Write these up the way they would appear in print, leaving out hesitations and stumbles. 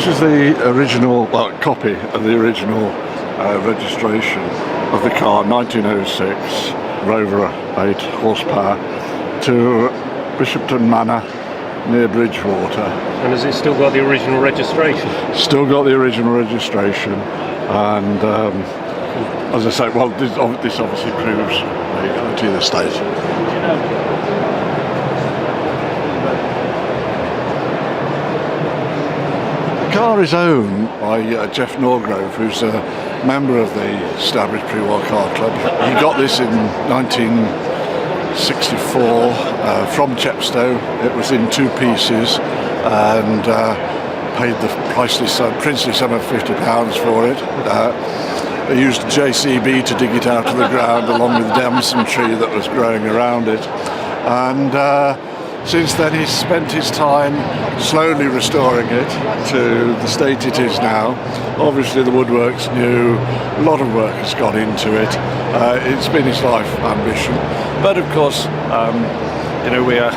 This is the original, well, copy of the original registration of the car, 1906, Rover 8 horsepower, to Bishopton Manor near Bridgewater. And has it still got the original registration? Still got the original registration, and as I say, well, this obviously proves the legality of the state. The car is owned by Jeff Norgrove, who's a member of the established pre-war car club. He got this in 1964 from Chepstow. It was in two pieces, and paid the princely sum of £50 for it. They used a JCB to dig it out of the ground, along with the damson tree that was growing around it. And since then he's spent his time slowly restoring it to the state it is now. Obviously the woodwork's new, a lot of work has gone into it. It's been his life ambition. But of course, we are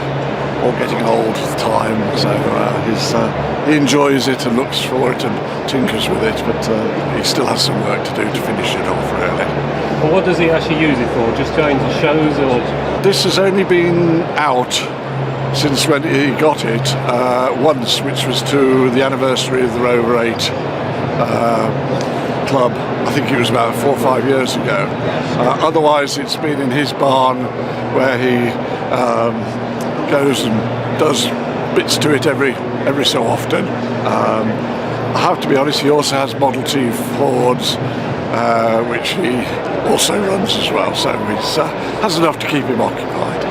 all getting old with time, so he enjoys it and looks for it and tinkers with it, but he still has some work to do to finish it off, really. Well, what does he actually use it for? Just going to shows, or...? This has only been out since when he got it once, which was to the anniversary of the Rover 8 club. I think it was about 4 or 5 years ago. Otherwise it's been in his barn, where he goes and does bits to it every so often. I have to be honest, he also has Model T Fords, which he also runs as well, so he has enough to keep him occupied.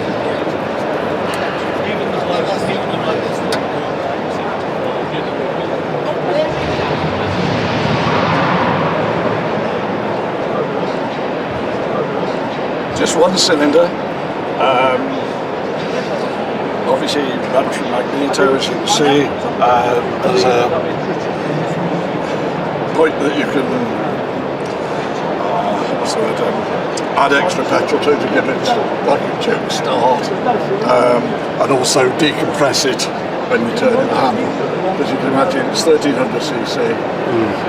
Just one cylinder. Obviously run from magneto, as you can see. There's a point that you can add extra petrol to give it like a jump start, and also decompress it when you turn in the handle. As you can imagine, it's 1300cc,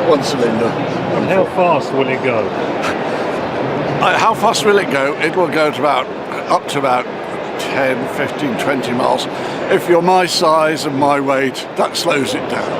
one cylinder. And how fast will it go? How fast will it go? It will go to up to about 10, 15, 20 miles. If you're my size and my weight, that slows it down.